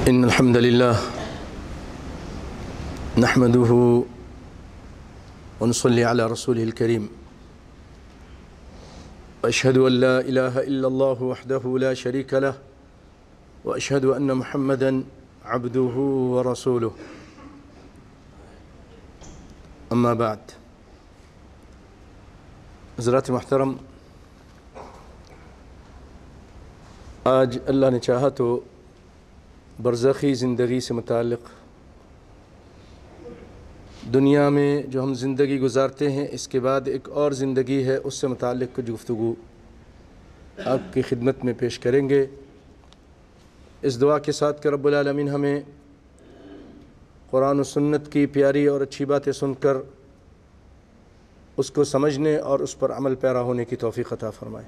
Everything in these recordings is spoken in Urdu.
إن الحمد لله نحمده ونصلي على رسوله الكريم وأشهد أن لا إله إلا الله وحده لا شريك له وأشهد أن محمدًا عبده ورسوله أما بعد حضرات محترم، آج اللہ نے چاہا تو برزخی زندگی سے متعلق دنیا میں جو ہم زندگی گزارتے ہیں اس کے بعد ایک اور زندگی ہے، اس سے متعلق کچھ گفتگو آپ کی خدمت میں پیش کریں گے، اس دعا کے ساتھ کہ رب العالمین ہمیں قرآن و سنت کی پیاری اور اچھی باتیں سن کر اس کو سمجھنے اور اس پر عمل پیرا ہونے کی توفیق عطا فرمائے۔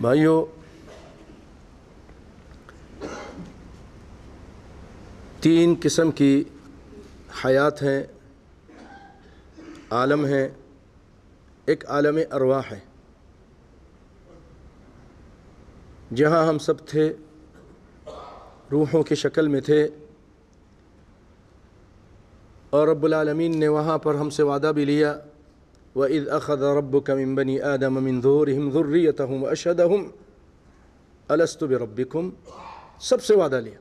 بھائیو، تین قسم کی حیات ہیں، عالم ہے۔ ایک عالم ارواح ہے، جہاں ہم سب تھے، روحوں کی شکل میں تھے، اور رب العالمین نے وہاں پر ہم سے وعدہ بھی لیا، وَإِذْ أَخَذَ رَبُّكَ مِن بَنِي آدَمَ مِن ظُهُورِهِمْ ذُرِّيَّتَهُمْ وَأَشْهَدَهُمْ أَلَسْتُ بِرَبِّكُمْ، سب سے وعدہ لیا۔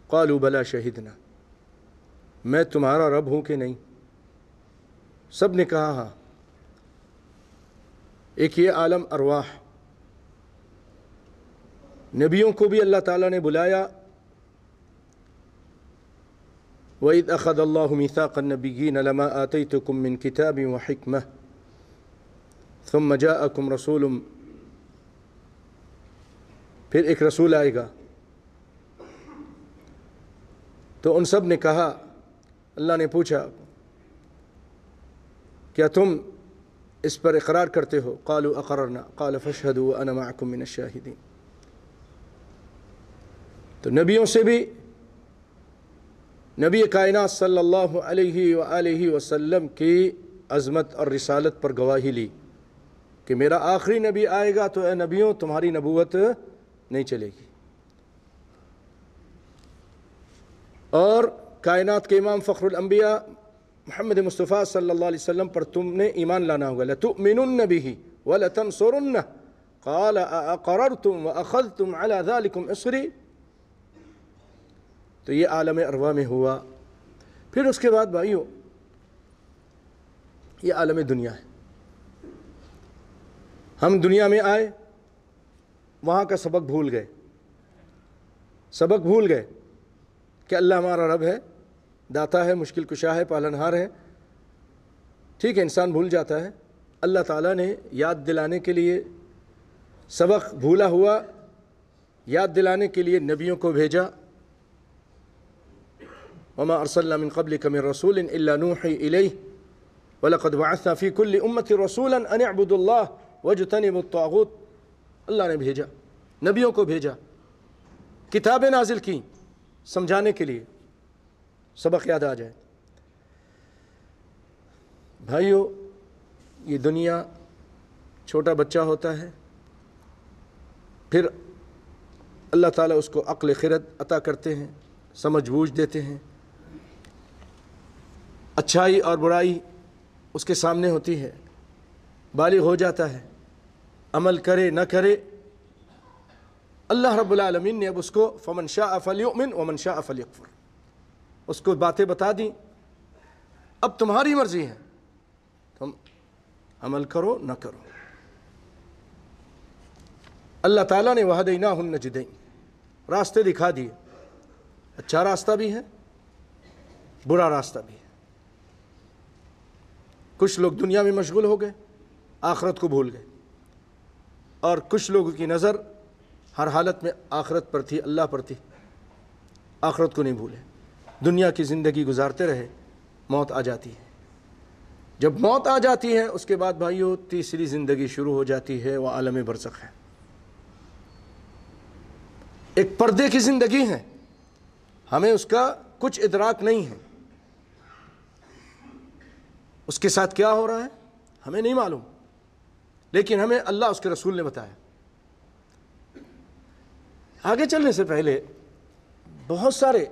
قَالُوا بَلَا شَهِدْنَا، میں تمہارا رب ہوں کہ نہیں؟ سب نے کہا ہاں۔ ایک یہ عالم ارواح، نبیوں کو بھی اللہ تعالیٰ نے بلایا، وَإِذْ أَخَذَ اللَّهُ مِيثَاقَ النَّبِيِّينَ لَمَا آتَيْتُكُم مِّن كِتَابٍ وَحِكْمَةٍ ثُمَّ جَاءَكُمْ رَسُولٌ، پھر ایک رسول آئے گا۔ تو ان سب نے کہا، اللہ نے پوچھا کیا تم اس پر اقرار کرتے ہو؟ قالوا اقررنا قال فاشهدوا وانا معكم من الشاهدين۔ تو نبیوں سے بھی نبی کائنات صلی اللہ علیہ وآلہ وسلم کی عظمت اور رسالت پر گواہی لی کہ میرا آخری نبی آئے گا تو اے نبیوں تمہاری نبوت نہیں چلے گی، اور کائنات کے امام فخر الانبیاء محمد مصطفیٰ صلی اللہ علیہ وسلم پر تم نے ایمان لانا ہوگا۔ لَتُؤْمِنُنَّ بِهِ وَلَتَنْصُرُنَّهُ قَالَ أَأَقْرَرْتُمْ وَأَخَذْتُمْ عَلَى ذَلِكُمْ إِصْرِي۔ تو یہ عالم ارواح میں ہوا۔ پھر اس کے بعد بھائیو، یہ عالم دنیا ہے۔ ہم دنیا میں آئے، وہاں کا سبق بھول گئے، کہ اللہ ہمارا رب ہے، داتا ہے، مشکل کشا ہے، پالنہار ہے۔ ٹھیک ہے، انسان بھول جاتا ہے۔ اللہ تعالیٰ نے یاد دلانے کے لیے، سبق بھولا ہوا یاد دلانے کے لیے نبیوں کو بھیجا۔ وَمَا أَرْسَلْنَا مِن قَبْلِكَ مِن رَّسُولٍ إِلَّا نُوحِي إِلَيْهِ وَلَقَدْ بَعَثْنَا فِي كُلِّ أُمَّةٍ رَّسُولًا أَنِ اعْبُدُوا اللَّهَ وَاجْتَنِبُوا الطَّاغُوتَ۔ اللہ نے بھیجا، نبیوں کو بھیجا، کتابیں نازل کی سمجھانے کے لیے، سبق یاد آ جائے۔ بھائیو، یہ دنیا چھوٹا بچہ ہوتا ہے، پھر اللہ تعالیٰ اس کو عقل خرد عطا کرتے ہیں، سمجھ بوجھ دیتے ہیں، اچھائی اور برائی اس کے سامنے ہوتی ہے، بالغ ہو جاتا ہے، عمل کرے نہ کرے، اللہ رب العالمین نے اب اس کو فَمَنْ شَاءَ فَلْيُؤْمِنْ وَمَنْ شَاءَ فَلْيَكْفُرْ، اس کو باتیں بتا دیں، اب تمہاری مرضی ہے، تم عمل کرو نہ کرو۔ اللہ تعالیٰ نے وَهَدَيْنَاهُ النَّجْدَيْنِ، راستے دکھا دیے، اچھا راستہ بھی ہے، برا راستہ بھی ہے۔ کچھ لوگ دنیا میں مشغول ہو گئے، آخرت کو بھول گئے، اور کچھ لوگوں کی نظر ہر حالت میں آخرت پر تھی، اللہ پر تھی، آخرت کو نہیں بھولے، دنیا کی زندگی گزارتے رہے، موت آ جاتی ہے۔ جب موت آ جاتی ہے اس کے بعد بھائیو تیسری زندگی شروع ہو جاتی ہے، وہ عالم برزخ ہے۔ ایک پردے کی زندگی ہے، ہمیں اس کا کچھ ادراک نہیں ہے، اس کے ساتھ کیا ہو رہا ہے ہمیں نہیں معلوم، لیکن ہمیں اللہ اس کے رسول نے بتایا۔ آگے چلنے سے پہلے بہت سارے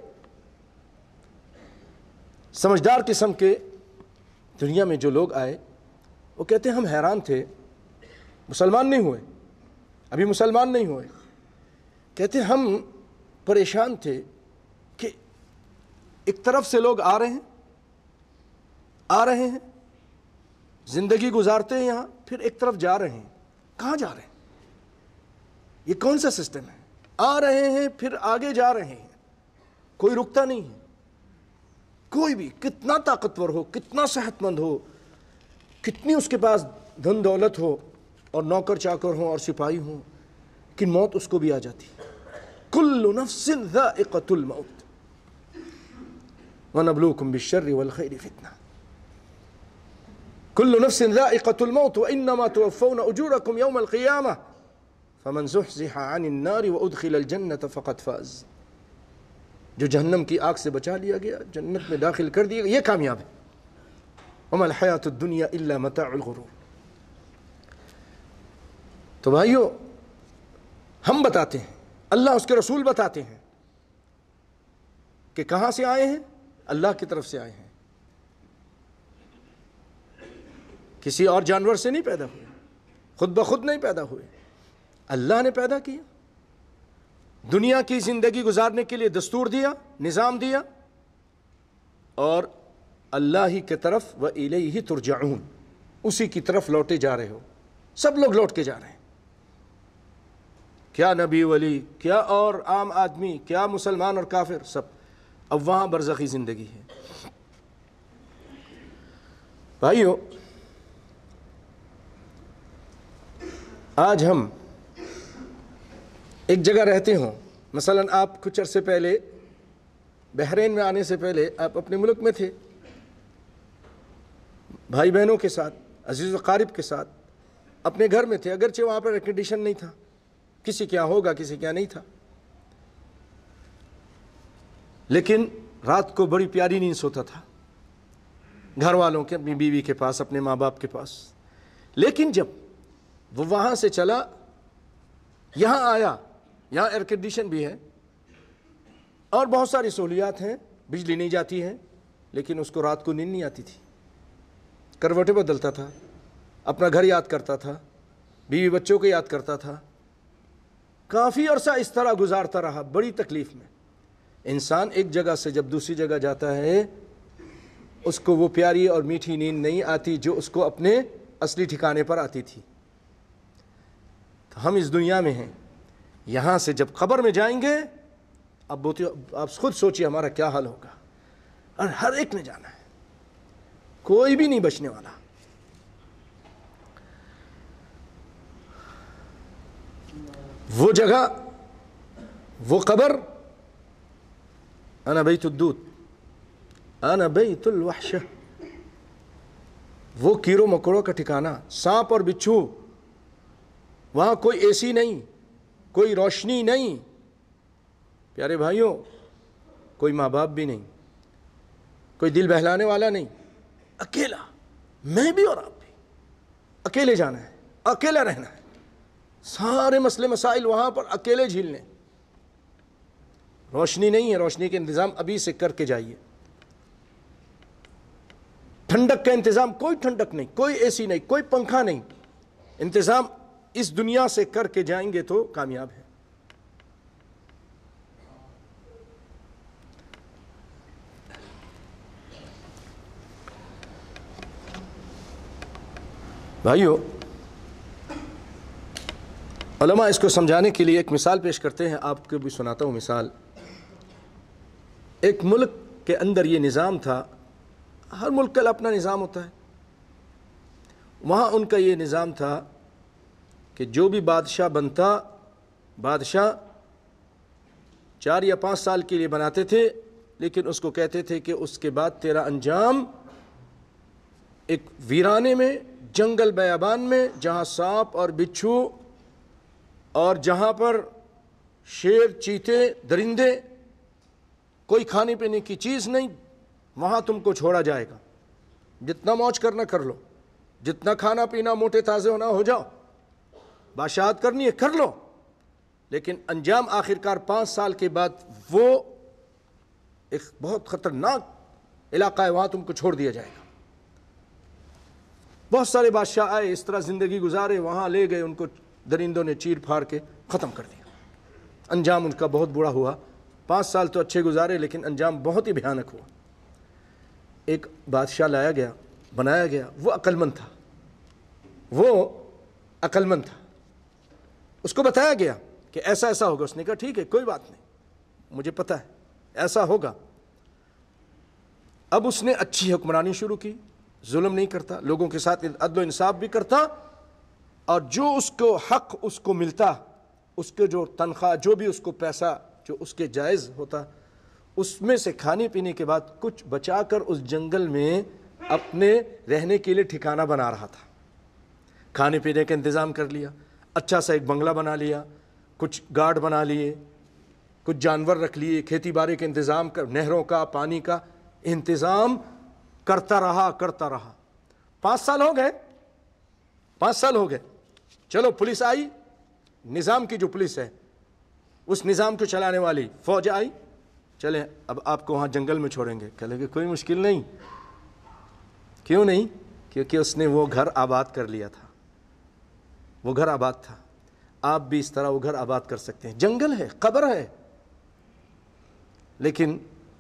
سمجھدار قسم کے دنیا میں جو لوگ آئے وہ کہتے ہیں ہم حیران تھے، مسلمان نہیں ہوئے، ابھی مسلمان نہیں ہوئے، کہتے ہیں ہم پریشان تھے کہ ایک طرف سے لوگ آ رہے ہیں زندگی گزارتے ہیں یہاں، پھر ایک طرف جا رہے ہیں، کہاں جا رہے ہیں؟ یہ کون سا سسٹم ہے؟ آ رہے ہیں پھر آگے جا رہے ہیں، کوئی رکتا نہیں ہے۔ کوئی بھی کتنا طاقتور ہو، کتنا صحت مند ہو، کتنی اس کے پاس دھن دولت ہو اور نوکر چاکر ہوں اور سپاہی ہوں، کہ موت اس کو بھی آ جاتی ہے۔ کل نفس ذائقۃ الموت وَنَبْلُوكُمْ بِالشَّرِّ وَالْخَيْرِ فِتْنَةً۔ كل نفس ذائقة الموت وإنما توفون أجوركم يوم القيامة فمن زحزح عن النار وأدخل الجنة فقد فاز۔ جو جہنم کی آگ سے بچا لیا گیا، جنت میں داخل کر دیا گیا، یہ کامیاب ہے۔ وما الحیاۃ الدنیا الا متاع الغرور۔ تو بھائیو، ہم بتاتے ہیں، اللہ اس کے رسول بتاتے ہیں کہ کہاں سے آئے ہیں؟ اللہ کی طرف سے آئے ہیں، کسی اور جانور سے نہیں پیدا ہوئے، خود بخود نہیں پیدا ہوئے، اللہ نے پیدا کیا، دنیا کی زندگی گزارنے کے لیے دستور دیا، نظام دیا، اور اللہ ہی کی طرف وَإِلَيْهِ تُرْجَعُونَ، اسی کی طرف لوٹے جا رہے ہو، سب لوگ لوٹ کے جا رہے ہیں، کیا نبی ولی، کیا اور عام آدمی، کیا مسلمان اور کافر، سب اب وہاں برزخی زندگی ہے۔ بھائیو، آج ہم ایک جگہ رہتے ہوں، مثلا آپ کچھ عرصے پہلے بحرین میں آنے سے پہلے آپ اپنے ملک میں تھے، بھائی بہنوں کے ساتھ، عزیز و اقارب کے ساتھ اپنے گھر میں تھے، اگرچہ وہاں پر ایئر کنڈیشن نہیں تھا، کسی کیا ہوگا کسی کیا نہیں تھا، لیکن رات کو بڑی پیاری نیند سوتا تھا، گھر والوں کے، اپنی بیوی کے پاس، اپنے ماں باپ کے پاس۔ لیکن جب وہ وہاں سے چلا، یہاں آیا، یہاں ایئر کنڈیشن بھی ہے اور بہت ساری سہولیات ہیں، بجلی نہیں جاتی ہے، لیکن اس کو رات کو نیند نہیں آتی تھی، کروٹیں بدلتا تھا، اپنا گھر یاد کرتا تھا، بیوی بچوں کو یاد کرتا تھا، کافی عرصہ اس طرح گزارتا رہا بڑی تکلیف میں۔ انسان ایک جگہ سے جب دوسری جگہ جاتا ہے، اس کو وہ پیاری اور میٹھی نیند نہیں آتی جو اس کو اپنے اصلی ٹھکانے پر آتی تھی۔ تو ہم اس دنیا میں ہیں، یہاں سے جب قبر میں جائیں گے، اب آپ خود سوچئے ہمارا کیا حال ہوگا، اور ہر ایک نے جانا ہے، کوئی بھی نہیں بچنے والا۔ وہ جگہ، وہ قبر، انا بیت الدود، انا بیت الوحشہ، وہ کیڑوں مکوڑوں کا ٹھکانہ، سانپ اور بچھو، وہاں کوئی اے سی نہیں، کوئی روشنی نہیں، پیارے بھائیوں، کوئی ماں باپ بھی نہیں، کوئی دل بہلانے والا نہیں، اکیلا، میں بھی اور آپ بھی، اکیلے جانا ہے، اکیلا رہنا ہے، سارے مسئلے مسائل وہاں پر اکیلے جھیلنے۔ روشنی نہیں ہے، روشنی کے انتظام ابھی سے کر کے جائیے۔ ٹھنڈک کا انتظام، کوئی ٹھنڈک نہیں، کوئی اے سی نہیں، کوئی پنکھا نہیں، انتظام اس دنیا سے کر کے جائیں گے تو کامیاب ہے۔ بھائیو، علماء اس کو سمجھانے کے لیے ایک مثال پیش کرتے ہیں، آپ کو بھی سناتا ہوں مثال۔ ایک ملک کے اندر یہ نظام تھا، ہر ملک کا اپنا نظام ہوتا ہے، وہاں ان کا یہ نظام تھا کہ جو بھی بادشاہ بنتا، بادشاہ 4 یا 5 سال کے لیے بناتے تھے، لیکن اس کو کہتے تھے کہ اس کے بعد تیرا انجام ایک ویرانے میں، جنگل بیابان میں، جہاں سانپ اور بچھو اور جہاں پر شیر، چیتے، درندے، کوئی کھانے پینے کی چیز نہیں، وہاں تم کو چھوڑا جائے گا، جتنا موج کرنا کر لو، جتنا کھانا پینا موٹے تازے ہونا ہو جاؤ، بادشاہت کرنی ہے کر لو، لیکن انجام آخرکار 5 سال کے بعد وہ ایک بہت خطرناک علاقہ ہے، وہاں تم کو چھوڑ دیا جائے گا۔ بہت سارے بادشاہ آئے، اس طرح زندگی گزارے، وہاں لے گئے، ان کو درندوں نے چیر پھاڑ کے ختم کر دیا۔ انجام ان کا بہت برا ہوا۔ 5 سال تو اچھے گزارے لیکن انجام بہت ہی بھیانک ہوا۔ ایک بادشاہ لایا گیا، بنایا گیا، وہ عقل مند تھا، وہ عقل مند تھا۔ اس کو بتایا گیا کہ ایسا ایسا ہوگا، اس نے کہا ٹھیک ہے کوئی بات نہیں، مجھے پتہ ہے ایسا ہوگا۔ اب اس نے اچھی حکمرانی شروع کی، ظلم نہیں کرتا، لوگوں کے ساتھ عدل و انصاف بھی کرتا، اور جو اس کو حق اس کو ملتا، اس کے جو تنخواہ، جو بھی اس کو پیسہ جو اس کے جائز ہوتا، اس میں سے کھانے پینے کے بعد کچھ بچا کر اس جنگل میں اپنے رہنے کے لیے ٹھکانہ بنا رہا تھا۔ کھانے پینے کا انتظام کر لیا، اچھا سا ایک بنگلہ بنا لیا، کچھ گارڈ بنا لیے، کچھ جانور رکھ لیے، کھیتی باڑی کا انتظام کر، نہروں کا، پانی کا انتظام کرتا رہا۔ 5 سال ہو گئے، 5 سال ہو گئے، چلو پولیس آئی، نظام کی جو پولیس ہے، اس نظام کو چلانے والی فوج آئی، چلیں اب آپ کو وہاں جنگل میں چھوڑیں گے۔ کہہ لے کہ کوئی مشکل نہیں۔ کیوں نہیں؟ کیونکہ اس نے وہ گھر آباد کر لیا تھا، وہ گھر آباد تھا۔ آپ بھی اس طرح وہ گھر آباد کر سکتے ہیں، جنگل ہے، قبر ہے، لیکن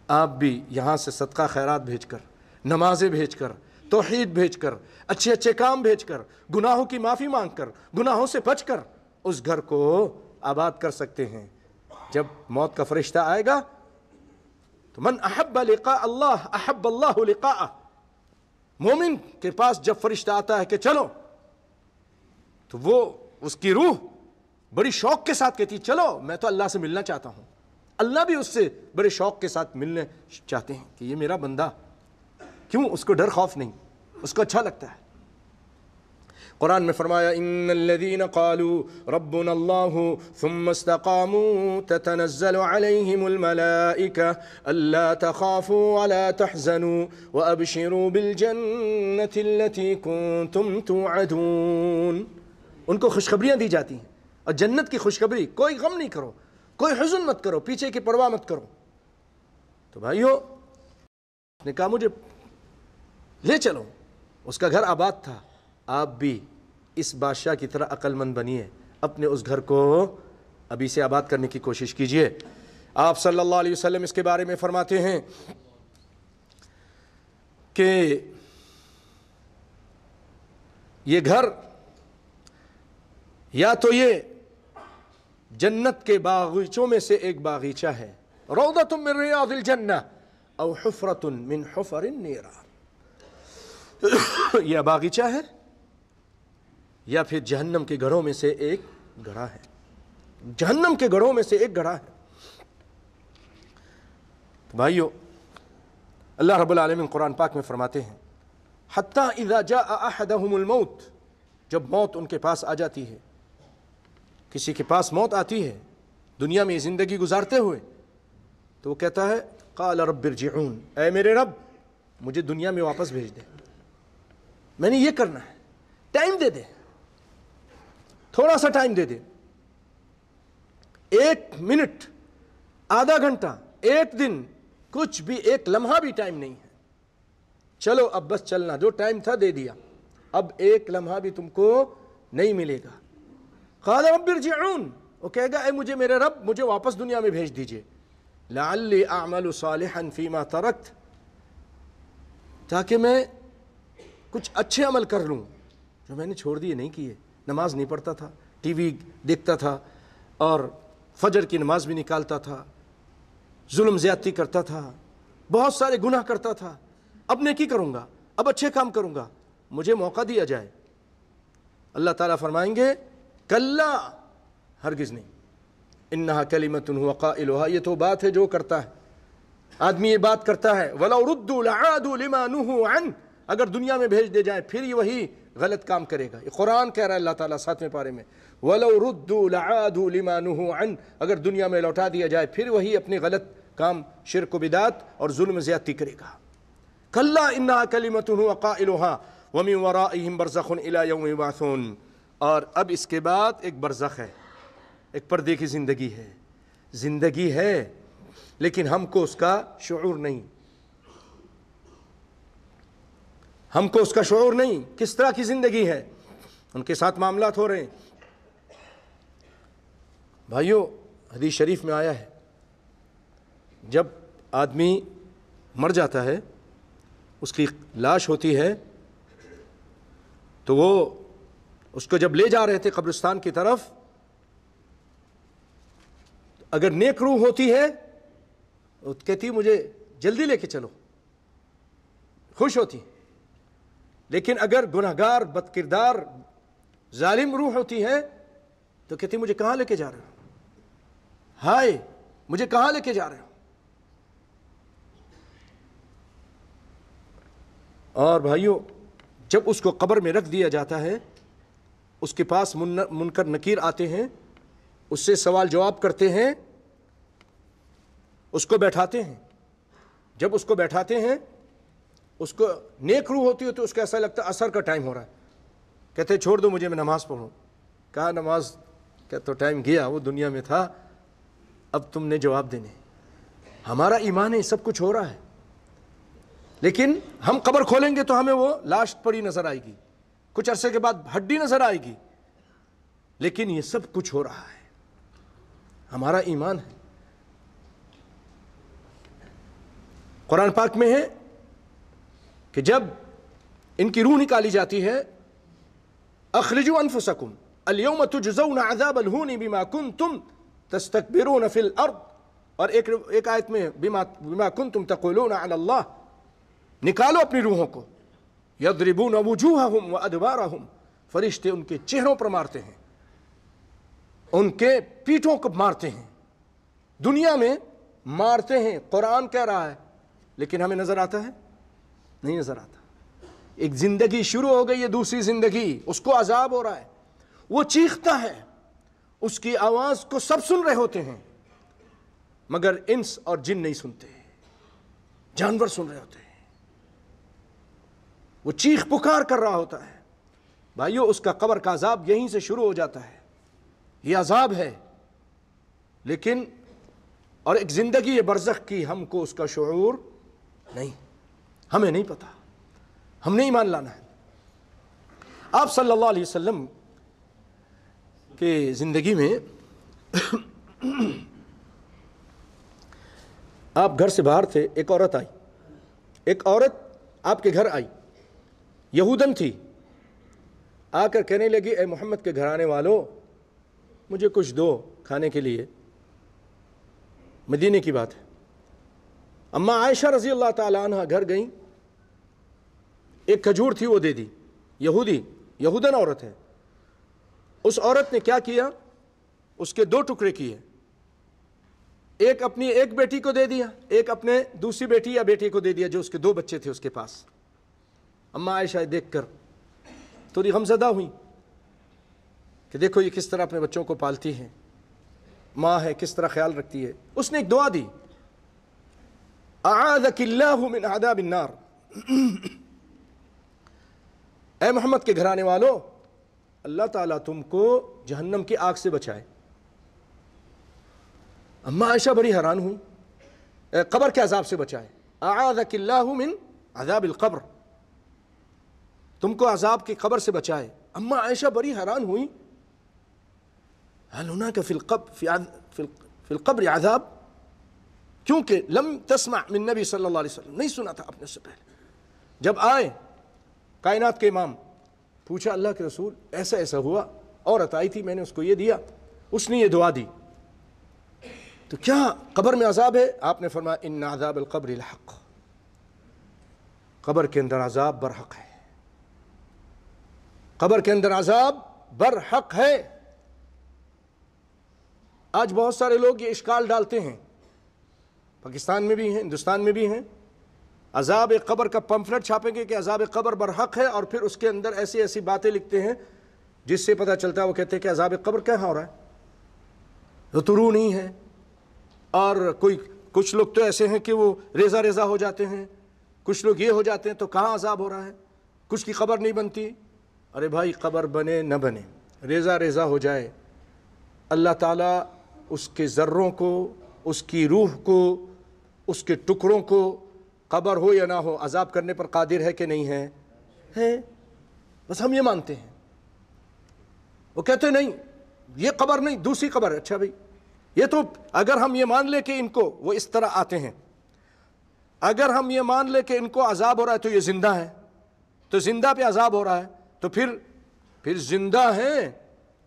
آپ بھی یہاں سے صدقہ خیرات بھیج کر، نمازیں بھیج کر، توحید بھیج کر، اچھے اچھے کام بھیج کر، گناہوں کی معافی مانگ کر، گناہوں سے بچ کر اس گھر کو آباد کر سکتے ہیں۔ جب موت کا فرشتہ آئے گا تو من احب لقاء اللہ احب اللہ لقاءہ، مومن کے پاس جب فرشتہ آتا ہے کہ چلو، تو وہ اس کی روح بڑی شوق کے ساتھ کہتی چلو میں تو اللہ سے ملنا چاہتا ہوں۔ اللہ بھی اس سے بڑے شوق کے ساتھ ملنے چاہتے ہیں کہ یہ میرا بندہ، کیوں؟ اس کو ڈر خوف نہیں، اس کو اچھا لگتا ہے۔ قرآن میں فرمایا ان الذين قالوا ربنا الله ثم استقاموا تتنزل عليهم الملائكة الا تخافوا ولا تحزنوا وابشروا بالجنة التي كنتم توعدون۔ ان کو خوشخبریاں دی جاتی ہیں، اور جنت کی خوشخبری، کوئی غم نہیں کرو، کوئی حزن مت کرو، پیچھے کی پرواہ مت کرو۔ تو بھائیو نے کہا مجھے لے چلو، اس کا گھر آباد تھا۔ آپ بھی اس بادشاہ کی طرح عقل مند بنیے، اپنے اس گھر کو ابھی سے آباد کرنے کی کوشش کیجئے۔ آپ صلی اللہ علیہ وسلم اس کے بارے میں فرماتے ہیں کہ یہ گھر یا تو یہ جنت کے باغیچوں میں سے ایک باغیچہ ہے، روضۃ من ریاض الجنہ او حفرۃ من حفر النیران، یہ باغیچہ ہے یا پھر جہنم کے گڑھوں میں سے ایک گڑھا ہے، جہنم کے گڑھوں میں سے ایک گڑھا ہے۔ بھائیو اللہ رب العالمین قرآن پاک میں فرماتے ہیں حتیٰ اذا جاء احدهم الموت، جب موت ان کے پاس آ جاتی ہے، کسی کے پاس موت آتی ہے دنیا میں زندگی گزارتے ہوئے، تو وہ کہتا ہے قال رب ارجعون، اے میرے رب مجھے دنیا میں واپس بھیج دے، میں نے یہ کرنا ہے، ٹائم دے دے، تھوڑا سا ٹائم دے دے، 1 منٹ، آدھا گھنٹہ، 1 دن، کچھ بھی 1 لمحہ بھی ٹائم نہیں ہے، چلو اب بس چلنا، جو ٹائم تھا دے دیا، اب 1 لمحہ بھی تم کو نہیں ملے گا۔ قال رب ارجعون، وہ کہے گا اے مجھے میرے رب مجھے واپس دنیا میں بھیج دیجئے، لعلی اعمل صالحا فیما ترکت، تاکہ میں کچھ اچھے عمل کر لوں جو میں نے چھوڑ دیے، نہیں کیے۔ نماز نہیں پڑھتا تھا، ٹی وی دیکھتا تھا، اور فجر کی نماز بھی نکالتا تھا، ظلم زیادتی کرتا تھا، بہت سارے گناہ کرتا تھا، اب نیکی کروں گا، اب اچھے کام کروں گا، مجھے موقع دیا جائے۔ اللہ تعالیٰ فرمائیں گے کلا، ہرگز نہیں، انہا کلمۃ هو قائلها، یہ تو بات ہے جو کرتا ہے، آدمی یہ بات کرتا ہے، وَلَوْ رُدُّوا لَعَادُوا لِمَا نُهُوا عَنْهُ، اگر دنیا میں بھیج دے جائیں پھر یہ وہی غلط کام کرے گا۔ یہ قرآن کہہ رہا ہے اللہ تعالیٰ 7ویں پارے میں، وَلَوْ رُدُّوا لَعَادُوا لِمَا نُهُوا عَنْهُ، اگر دنیا میں لوٹا دیا جائے پھر وہی اپنے غلط کام، شرک و بدعت اور ظلم زیادتی کرے گا۔ کلا انہا کلمۃ هو قائلها ومن ورائهم برزخ الی یوم یبعثون، اور اب اس کے بعد ایک برزخ ہے، ایک پردے کی زندگی ہے، زندگی ہے لیکن ہم کو اس کا شعور نہیں، ہم کو اس کا شعور نہیں۔ کس طرح کی زندگی ہے، ان کے ساتھ معاملات ہو رہے ہیں۔ بھائیو، حدیث شریف میں آیا ہے جب آدمی مر جاتا ہے، اس کی لاش ہوتی ہے، تو وہ اس کو جب لے جا رہے تھے قبرستان کی طرف، اگر نیک روح ہوتی ہے وہ کہتی مجھے جلدی لے کے چلو، خوش ہوتی، لیکن اگر گنہگار بد کردار ظالم روح ہوتی ہے تو کہتی مجھے کہاں لے کے جا رہے ہو، ہائے مجھے کہاں لے کے جا رہے ہو۔ اور بھائیو، جب اس کو قبر میں رکھ دیا جاتا ہے، اس کے پاس منکر نکیر آتے ہیں، اس سے سوال جواب کرتے ہیں، اس کو بیٹھاتے ہیں۔ جب اس کو بیٹھاتے ہیں، اس کو نیک روح ہوتی ہے تو اس کو ایسا لگتا ہے عصر کا ٹائم ہو رہا ہے، کہتے چھوڑ دو مجھے، میں نماز پڑھوں۔ کہا نماز کا تو ٹائم گیا، وہ دنیا میں تھا، اب تم نے جواب دینے۔ ہمارا ایمان ہے، سب کچھ ہو رہا ہے، لیکن ہم قبر کھولیں گے تو ہمیں وہ لاش پڑی نظر آئے گی، کچھ عرصے کے بعد ہڈی نظر آئے گی، لیکن یہ سب کچھ ہو رہا ہے، ہمارا ایمان ہے۔ قرآن پاک میں ہے کہ جب ان کی روح نکالی جاتی ہے، اخرجوا انفسکم اليوم تجزون عذاب الہون بما کنتم تستکبرون فی الارض، اور ایک آیت میں بما کنتم تقولون علی اللہ، نکالو اپنی روحوں کو، یضربون وجوہہم وادبارہم، فرشتے ان کے چہروں پر مارتے ہیں، ان کے پیٹھوں کو مارتے ہیں، دنیا میں مارتے ہیں۔ قرآن کہہ رہا ہے، لیکن ہمیں نظر آتا ہے؟ نہیں نظر آتا۔ ایک زندگی شروع ہو گئی ہے، دوسری زندگی، اس کو عذاب ہو رہا ہے، وہ چیختا ہے، اس کی آواز کو سب سن رہے ہوتے ہیں، مگر انس اور جن نہیں سنتے، جانور سن رہے ہوتے ہیں، وہ چیخ پکار کر رہا ہوتا ہے۔ بھائیو، اس کا قبر کا عذاب یہیں سے شروع ہو جاتا ہے، یہ عذاب ہے، لیکن اور ایک زندگی ہے برزخ کی، ہم کو اس کا شعور نہیں، ہمیں نہیں پتا، ہم نے ایمان لانا ہے۔ آپ صلی اللہ علیہ وسلم کے زندگی میں آپ گھر سے باہر تھے، ایک عورت آئی، ایک عورت آپ کے گھر آئی، یہودن تھی، آ کر کہنے لگی اے محمد کے گھرانے والوں، مجھے کچھ دو کھانے کے لیے۔ مدینے کی بات ہے۔ اما عائشہ رضی اللہ تعالیٰ عنہ گھر گئیں، ایک کھجور تھی وہ دے دی، یہودن عورت ہے۔ اس عورت نے کیا کیا؟ اس کے دو ٹکڑے کیے، ایک اپنی ایک بیٹی کو دے دیا، ایک اپنے دوسری بیٹی یا بیٹے کو دے دیا جو اس کے دو بچے تھے اس کے پاس۔ اما عائشہ دیکھ کر تھوڑی غمزدہ ہوئی کہ دیکھو یہ کس طرح اپنے بچوں کو پالتی ہے، ماں ہے، کس طرح خیال رکھتی ہے۔ اس نے ایک دعا دی، اعاذک اللہ من عذاب النار، اے محمد کے گھرانے والو، اللہ تعالیٰ تم کو جہنم کی آگ سے بچائے۔ اما عائشہ بڑی حیران ہوئی، قبر کے عذاب سے بچائے، اعاذک اللہ من عذاب القبر، تم کو عذاب کی قبر سے بچائے۔ اما عائشہ بڑی حیران ہوئی، هل هناك في القبر عذاب؟ کیونکہ لم تسمع من نبی صلی اللہ علیہ وسلم، نہیں سنا تھا اپنے سے پہلے۔ جب آئے کائنات کے امام، پوچھا اللہ کے رسول ایسا ایسا ہوا، عورت آئی تھی، میں نے اس کو یہ دیا، اس نے یہ دعا دی، تو کیا قبر میں عذاب ہے؟ آپ نے فرمایا ان عذاب القبر الحق، قبر کے اندر عذاب برحق ہے، قبر کے اندر عذاب برحق ہے۔ آج بہت سارے لوگ یہ اشکال ڈالتے ہیں، پاکستان میں بھی ہیں، ہندوستان میں بھی ہیں، عذاب قبر کا پمفلٹ چھاپیں گے کہ عذاب قبر برحق ہے، اور پھر اس کے اندر ایسی ایسی باتیں لکھتے ہیں جس سے پتہ چلتا ہے وہ کہتے ہیں کہ عذاب قبر کہاں ہو رہا ہے، تو روح نہیں ہے۔ اور کچھ لوگ تو ایسے ہیں کہ وہ ریزہ ریزہ ہو جاتے ہیں، کچھ لوگ یہ ہو جاتے ہیں، تو کہاں عذاب ہو رہا ہے، کچھ کی قبر نہیں بنتی۔ ارے بھائی، قبر بنے نہ بنے، ریزہ ریزہ ہو جائے، اللہ تعالیٰ اس کے ذروں کو، اس کی روح کو، اس کے ٹکڑوں کو قبر ہو یا نہ ہو عذاب کرنے پر قادر ہے کہ نہیں ہے؟ ہے۔ بس ہم یہ مانتے ہیں، وہ کہتے نہیں یہ قبر نہیں دوسری قبر ہے۔ اچھا بھائی، یہ تو اگر ہم یہ مان لے کہ ان کو وہ اس طرح آتے ہیں، اگر ہم یہ مان لے کہ ان کو عذاب ہو رہا ہے تو یہ زندہ ہے، تو زندہ پہ عذاب ہو رہا ہے، تو پھر زندہ ہیں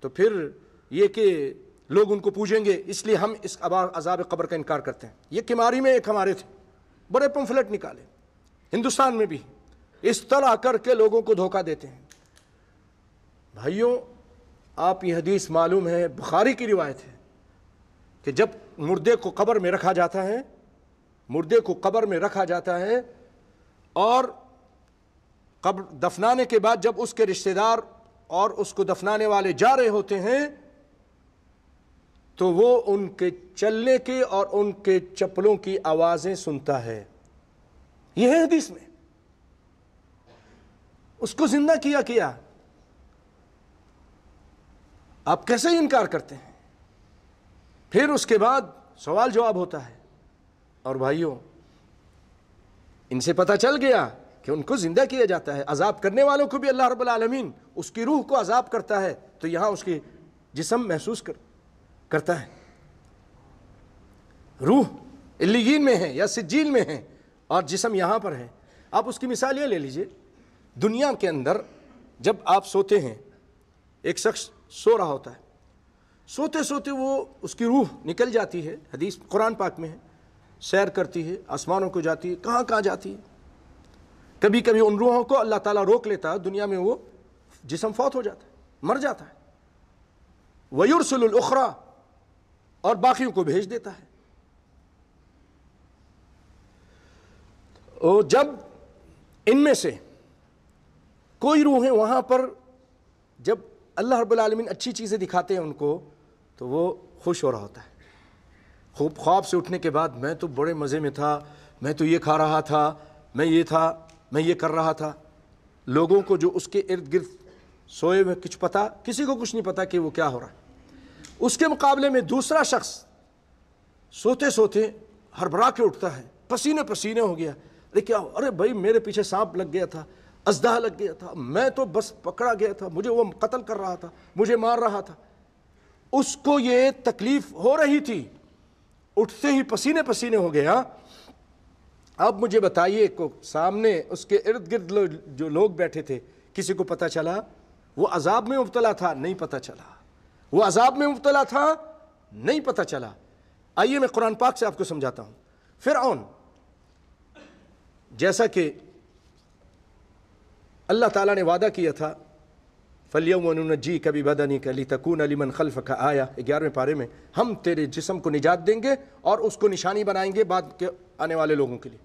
تو پھر یہ کہ لوگ ان کو پوجیں گے، اس لیے ہم اس عذاب قبر کا انکار کرتے ہیں۔ یہ کماری میں ایک ہمارے تھے، بڑے پمفلٹ نکالے، ہندوستان میں بھی اس طرح کر کے لوگوں کو دھوکہ دیتے ہیں۔ بھائیوں، آپ یہ حدیث معلوم ہے، بخاری کی روایت ہے کہ جب مردے کو قبر میں رکھا جاتا ہے، مردے کو قبر میں رکھا جاتا ہے اور قبر دفنانے کے بعد جب اس کے رشتہ دار اور اس کو دفنانے والے جا رہے ہوتے ہیں تو وہ ان کے چلنے کی اور ان کے چپلوں کی آوازیں سنتا ہے۔ یہ ہے حدیث میں۔ اس کو زندہ کیا آپ کیسے انکار کرتے ہیں؟ پھر اس کے بعد سوال جواب ہوتا ہے۔ اور بھائیوں، ان سے پتہ چل گیا کہ ان کو زندہ کیا جاتا ہے، عذاب کرنے والوں کو بھی اللہ رب العالمین اس کی روح کو عذاب کرتا ہے تو یہاں اس کی جسم محسوس کرتا ہے۔ روح علیین میں ہے یا سجیل میں ہے اور جسم یہاں پر ہے۔ آپ اس کی مثال یہ لے لیجئے، دنیا کے اندر جب آپ سوتے ہیں، ایک شخص سو رہا ہوتا ہے، سوتے سوتے وہ اس کی روح نکل جاتی ہے، حدیث قرآن پاک میں ہے، سیر کرتی ہے، آسمانوں کو جاتی ہے، کہاں جاتی ہے۔ کبھی کبھی ان روحوں کو اللہ تعالیٰ روک لیتا ہے، دنیا میں وہ جسم فوت ہو جاتا ہے، مر جاتا ہے، وَيُرْسِلُ الْأُخْرَى، اور باقیوں کو بھیج دیتا ہے۔ اور جب ان میں سے کوئی روحیں وہاں پر جب اللہ رب العالمین اچھی چیزیں دکھاتے ہیں ان کو تو وہ خوش ہو رہا ہوتا ہے۔ خواب سے اٹھنے کے بعد میں تو بڑے مزے میں تھا، میں تو یہ کھا رہا تھا، میں یہ تھا، میں یہ کر رہا تھا۔ لوگوں کو جو اس کے ارد گرد سوئے ہوئے کچھ پتا، کسی کو کچھ نہیں پتا کہ وہ کیا ہو رہا ہے۔ اس کے مقابلے میں دوسرا شخص سوتے سوتے ہڑبڑا کے اٹھتا ہے، پسینے پسینے ہو گیا، ارے کیا ہو؟ ارے بھائی میرے پیچھے سانپ لگ گیا تھا، اژدہا لگ گیا تھا، میں تو بس پکڑا گیا تھا، مجھے وہ قتل کر رہا تھا، مجھے مار رہا تھا۔ اس کو یہ تکلیف ہو رہی تھی، اٹھتے ہی پسینے پسینے ہو گیا۔ اب مجھے بتائیے کو سامنے اس کے ارد گرد جو لوگ بیٹھے تھے، کسی کو پتہ چلا وہ عذاب میں مبتلا تھا؟ نہیں پتہ چلا۔ وہ عذاب میں مبتلا تھا؟ نہیں پتہ چلا۔ آئیے میں قرآن پاک سے آپ کو سمجھاتا ہوں۔ فرعون، جیسا کہ اللہ تعالیٰ نے وعدہ کیا تھا فَالْيَوْمَ نُنَجِّيكَ بِبَدَنِكَ لِتَكُونَ لِمَنْ خَلْفَكَ آیَةً، 11ویں پارے میں ہم تیرے جسم کو نجات دیں گے اور اس کو نشانی بنائیں گے بعد کے آنے والے لوگوں کے لیے۔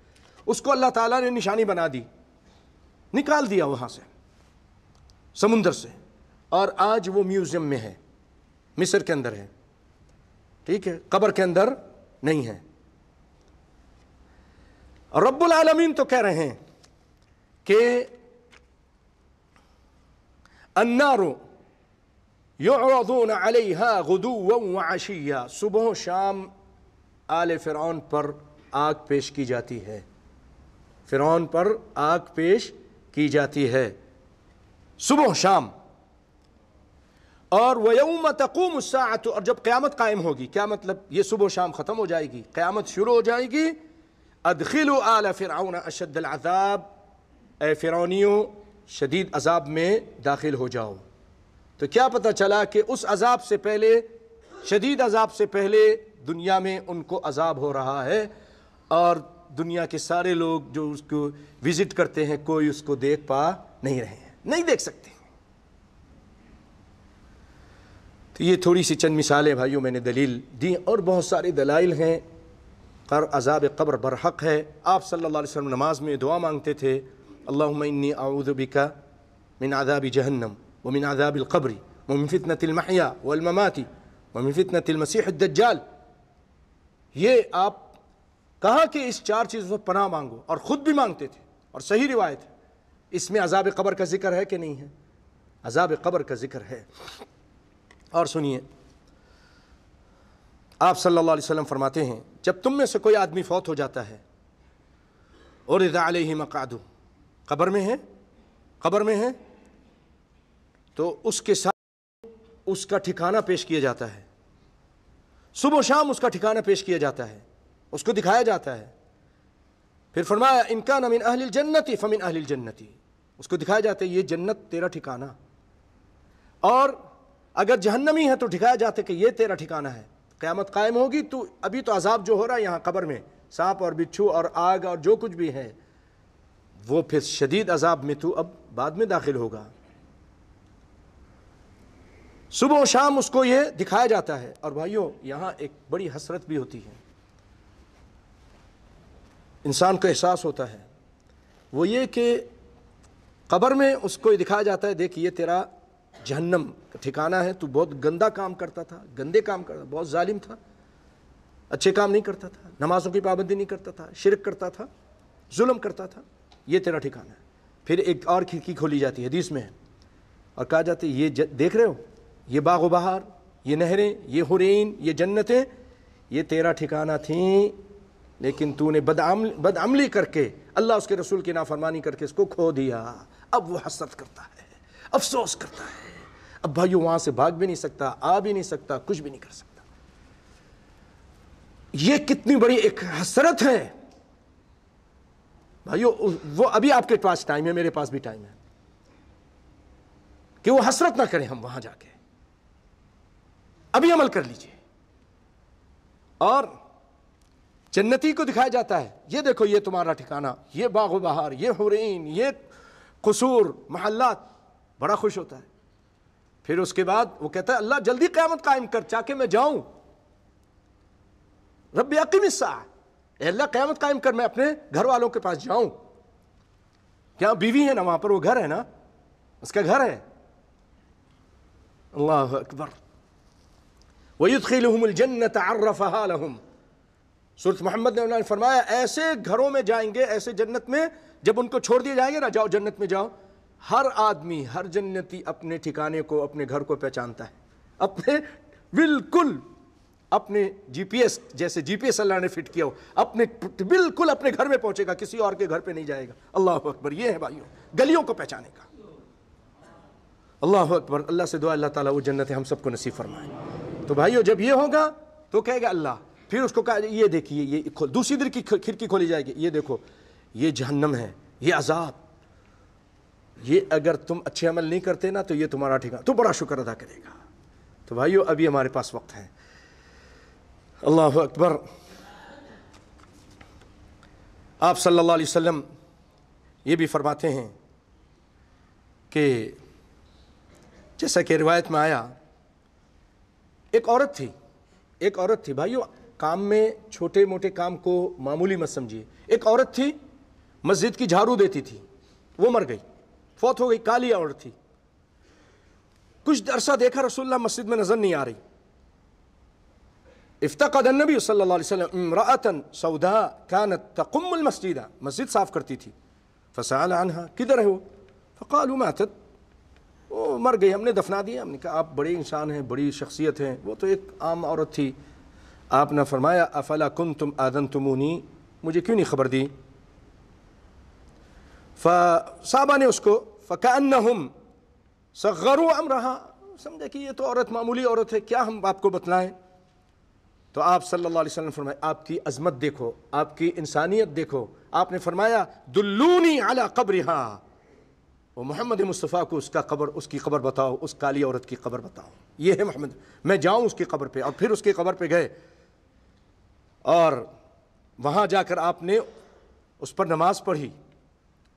اس کو اللہ تعالیٰ نے نشانی بنا دی، نکال دیا وہاں سے سمندر سے، اور آج وہ میوزیم میں ہے، مصر کے اندر ہے، ٹھیک ہے، قبر کے اندر نہیں ہے۔ رب العالمین تو کہہ رہے ہیں کہ النار یعرضون علیہا غدوا وعشیا، صبح و شام آل فرعون پر آگ پیش کی جاتی ہے، فرعون پر آگ پیش کی جاتی ہے صبح و شام۔ اور وَيَوْمَ تَقُومُ السَّاعَةُ، اور جب قیامت قائم ہوگی، کیا مطلب؟ یہ صبح و شام ختم ہو جائے گی، قیامت شروع ہو جائے گی۔ ادخلوا آل فرعون اشد العذاب، اے فرعونیوں شدید عذاب میں داخل ہو جاؤ۔ تو کیا پتہ چلا کہ اس عذاب سے پہلے، شدید عذاب سے پہلے دنیا میں ان کو عذاب ہو رہا ہے، اور دنیا کے سارے لوگ جو اس کو وزٹ کرتے ہیں کوئی اس کو دیکھ پا نہیں رہے ہیں، نہیں دیکھ سکتے۔ تو یہ تھوڑی سی چند مثالیں بھائیوں میں نے دلیل دی، اور بہت سارے دلائل ہیں۔ عذاب قبر برحق ہے۔ آپ صلی اللہ علیہ وسلم نماز میں دعا مانگتے تھے، اللہم انی اعوذ بک من عذاب جہنم ومن عذاب القبر ومن فتنة المحیا والممات ومن فتنة المسیح الدجال۔ یہ آپ کہا کہ اس چار چیزوں سے پناہ مانگو، اور خود بھی مانگتے تھے، اور صحیح روایت ہے۔ اس میں عذاب قبر کا ذکر ہے کہ نہیں ہے؟ عذاب قبر کا ذکر ہے۔ اور سنیے، آپ صلی اللہ علیہ وسلم فرماتے ہیں جب تم میں سے کوئی آدمی فوت ہو جاتا ہے اور اذا علیہ مقعدہ، قبر میں ہے تو اس کے ساتھ اس کا ٹھکانہ پیش کیا جاتا ہے، صبح و شام اس کا ٹھکانہ پیش کیا جاتا ہے، اس کو دکھایا جاتا ہے. پھر فرمایا ان کان من اہل الجنت فمن اہل الجنت، اس کو دکھایا جاتا ہے یہ جنت تیرا ٹھکانہ، اور اگر جہنمی ہے تو دکھایا جاتا ہے کہ یہ تیرا ٹھکانہ ہے. قیامت قائم ہوگی تو ابھی تو عذاب جو ہو رہا ہے یہاں قبر میں، سانپ اور بچھو اور آگ اور جو کچھ بھی ہے، وہ پھر شدید عذاب میں تو اب بعد میں داخل ہوگا. صبح و شام اس کو یہ دکھایا جاتا ہے. اور بھائیوں یہاں ایک بڑی حسرت بھی ہوتی ہے، انسان کو احساس ہوتا ہے، وہ یہ کہ قبر میں اس کو دکھایا جاتا ہے دیکھ یہ تیرا جہنم کا ٹھکانہ ہے، تو بہت گندا کام کرتا تھا، گندے کام کرتا تھا، بہت ظالم تھا، اچھے کام نہیں کرتا تھا، نمازوں کی پابندی نہیں کرتا تھا، شرک کرتا تھا، ظلم کرتا تھا، یہ تیرا ٹھکانہ ہے. پھر ایک اور کھڑکی کھولی جاتی ہے، حدیث میں ہے، اور کہا جاتا ہے یہ دیکھ رہے ہو یہ باغ و بہار، یہ نہریں، یہ حورین، یہ جنتیں، یہ تیرا ٹھکانہ تھیں، لیکن تو نے بدعملی کر کے اللہ اس کے رسول کی نافرمانی کر کے اس کو کھو دیا. اب وہ حسرت کرتا ہے، افسوس کرتا ہے. اب بھائیو وہاں سے بھاگ بھی نہیں سکتا، آ بھی نہیں سکتا، کچھ بھی نہیں کر سکتا. یہ کتنی بڑی ایک حسرت ہے بھائیو. وہ ابھی آپ کے پاس ٹائم ہے، میرے پاس بھی ٹائم ہے کہ وہ حسرت نہ کریں ہم وہاں جا کے. ابھی عمل کر لیجئے. اور جنتی کو دکھایا جاتا ہے یہ دیکھو یہ تمہارا ٹھکانہ، یہ باغ و بہار، یہ حورین، یہ قصور، محلات. بڑا خوش ہوتا ہے. پھر اس کے بعد وہ کہتا ہے اللہ جلدی قیامت قائم کر تاکہ میں جاؤں. رب اقم الساعہ، اے اللہ قیامت قائم کر، میں اپنے گھر والوں کے پاس جاؤں. کیا بیوی ہے نا وہاں پر، وہ گھر ہے نا، اس کا گھر ہے. اللہ اکبر. وَيُدْخِلُهُمُ الْجَنَّةَ عَرَّفَهَا لَهُمْ. سورۃ محمد نے انہوں نے فرمایا ایسے گھروں میں جائیں گے، ایسے جنت میں جب ان کو چھوڑ دیے جائیں گے نا، جاؤ جنت میں جاؤ، ہر آدمی، ہر جنتی اپنے ٹھکانے کو، اپنے گھر کو پہچانتا ہے، اپنے بالکل اپنے جی پی ایس، جیسے جی پی ایس اللہ نے فٹ کیا ہو، اپنے بالکل اپنے گھر میں پہنچے گا، کسی اور کے گھر پہ نہیں جائے گا. اللہ اکبر. یہ ہے بھائیوں گلیوں کو پہچانے کا. اللہ اکبر. اللہ سے دعا اللہ تعالیٰ وہ جنت ہم سب کو نصیب فرمائے. تو بھائیوں جب یہ ہوگا تو کہے گا اللہ، پھر اس کو کہا یہ دیکھیے یہ دوسری در کی کھڑکی کھولی جائے گی، یہ دیکھو یہ جہنم ہے، یہ عذاب، یہ اگر تم اچھے عمل نہیں کرتے نا تو یہ تمہارا ٹھکانہ، تو بڑا شکر ادا کرے گا. تو بھائیو ابھی ہمارے پاس وقت ہے. اللہ اکبر. آپ صلی اللہ علیہ وسلم یہ بھی فرماتے ہیں کہ جیسا کہ روایت میں آیا، ایک عورت تھی بھائیو، کام میں چھوٹے موٹے کام کو معمولی مت سمجھیے. ایک عورت تھی مسجد کی جھاڑو دیتی تھی، وہ مر گئی، فوت ہو گئی. کالی عورت تھی. کچھ عرصہ دیکھا رسول اللہ مسجد میں نظر نہیں آ رہی. افتقد النبی صلی اللہ علیہ وسلم امرأة سوداء كانت تقم المسجد، مسجد صاف کرتی تھی. فسأل عنها، کدھر ہے وہ؟ فقالوا ماتت، وہ مر گئی، ہم نے دفنا دیا. ہم نے کہا آپ بڑے انسان ہیں، بڑی شخصیت ہیں، وہ تو ایک عام عورت تھی. آپ نے فرمایا افلا کنتم آذنتمونی، مجھے کیوں نہیں خبر دی؟ فصحابہ نے اس کو فکأنہم صغروا امرہا، سمجھا کہ یہ تو عورت معمولی عورت ہے، کیا ہم آپ کو بتلائیں. تو آپ صلی اللہ علیہ وسلم فرمایا آپ کی عظمت دیکھو، آپ کی انسانیت دیکھو. آپ نے فرمایا دلونی علی قبرہا، وہ محمد مصطفیٰ کو اس کی قبر بتاؤ، اس کالی عورت کی قبر بتاؤ. یہ ہے محمد، میں جاؤں اس کی قبر پہ. اور پھر اس کی قبر پہ گئے اور وہاں جا کر آپ نے اس پر نماز پڑھی.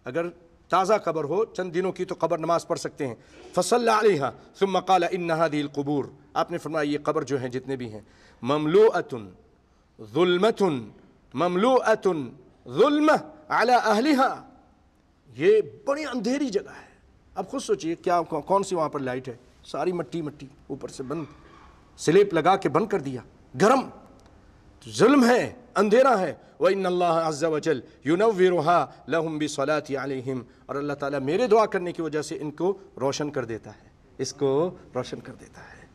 اگر تازہ قبر ہو چند دنوں کی تو قبر نماز پڑھ سکتے ہیں. فصلی علیہا ثم قال ان هذه القبور، آپ نے فرمایا یہ قبر جو ہیں جتنے بھی ہیں، مملوءۃ ظلمۃ مملوءۃ ظلمہ علی اہلہا، یہ بڑی اندھیری جگہ ہے. اب خود سوچئے کیا کون سی وہاں پر لائٹ ہے، ساری مٹی اوپر سے بند، سلیپ لگا کے بند کر دیا، گرم، ظلم ہے، اندھیرا ہے. وَإِنَّ اللَّهَ عَزَّ وَجَلَّ يُنَوِّرُهَا لَهُمْ بِالصَّلَاةِ عَلَيْهِمْ، اور اللہ تعالیٰ میرے دعا کرنے کی وجہ سے ان کو روشن کر دیتا ہے، اس کو روشن کر دیتا ہے.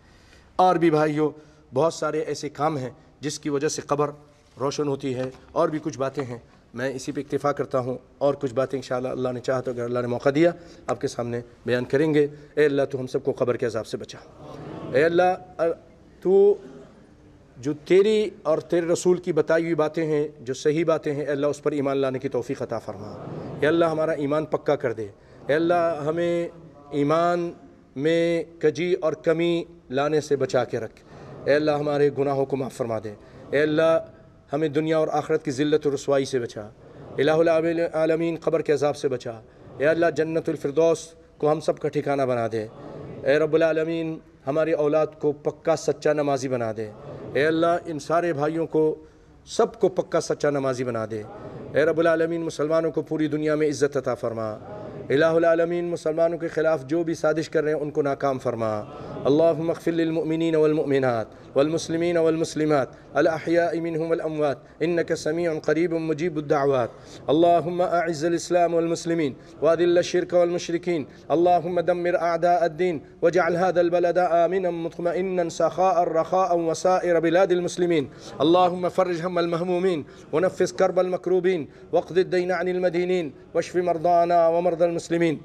اور بھی بھائیو بہت سارے ایسے کام ہیں جس کی وجہ سے قبر روشن ہوتی ہے، اور بھی کچھ باتیں ہیں، میں اسی پہ اکتفا کرتا ہوں، اور کچھ باتیں انشاءاللہ اللہ نے چاہا تو اگر اللہ نے موقع دیا آپ کے سامنے بیان کریں گے۔ اے اللہ تو ہم سب کو قبر کے عذاب سے بچا۔ اے اللہ تو جو تیری اور تیرے رسول کی بتائی ہوئی باتیں ہیں، جو صحیح باتیں ہیں، اے اللہ اس پر ایمان لانے کی توفیق عطا فرما۔ اے اللہ ہمارا ایمان پکا کر دے۔ اے اللہ ہمیں ایمان میں کجی اور کمی لانے سے بچا کے رکھ۔ اے اللہ ہمارے گناہوں کو معاف فرما دے۔ اے اللہ ہمیں دنیا اور آخرت کی ذلت و رسوائی سے بچا۔ الہ العالمین قبر کے عذاب سے بچا۔ اے اللہ جنت الفردوس کو ہم سب کا ٹھکانہ بنا دے۔ اے رب العالمین ہماری اولاد کو پکا سچا نمازی بنا دے۔ اے اللہ ان سارے بھائیوں کو سب کو پکا سچا نمازی بنا دے۔ اے رب العالمین مسلمانوں کو پوری دنیا میں عزت عطا فرما۔ الہ العالمین مسلمانوں کے خلاف جو بھی سازش کر رہے ہیں ان کو ناکام فرما۔ اللہم اغفر للمؤمنین والمؤمنات والمسلمین والمسلمات الاحیاء منهم والاموات انك سمیع قریب مجیب الدعوات۔ اللہم اعز الاسلام والمسلمین واذل الشرک والمشرکین۔ اللہم دمر اعداء الدین واجعل هذا البلد آمنا مطمئنا سخاء رخاء وسائر بلاد المسلمین۔ اللہم فرج هم المهمومین ونفس كرب المكروبین واقض الدین عن المدینین واشف مرضانا ومرضى المسلمین۔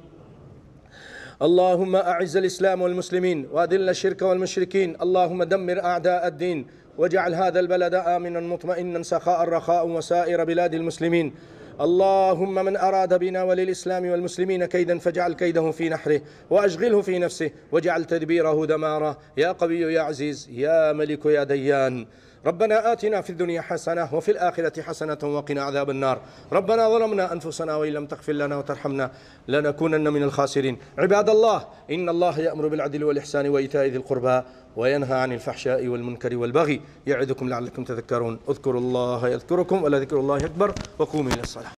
اللهم أعز الإسلام والمسلمين وأذل الشرك والمشركين. اللهم دمر أعداء الدين واجعل هذا البلد آمنا مطمئنا سخاء رخاء وسائر بلاد المسلمين. اللهم من أراد بنا وللإسلام والمسلمين كيدا فاجعل كيده في نحره وأشغله في نفسه واجعل تدبيره دماره يا قوي يا عزيز يا ملك يا ديان. ربنا آتنا في الدنيا حسنة وفي الآخرة حسنة وقنا عذاب النار. ربنا ظلمنا أنفسنا وإن لم تغفر لنا وترحمنا لنكونن من الخاسرين. عباد الله إن الله يأمر بالعدل والإحسان وإيتاء ذي القربى وينهى عن الفحشاء والمنكر والبغي يعظكم لعلكم تذكرون. اذكروا الله يذكركم ولذكر الله أكبر وقوموا إلى الصلاة.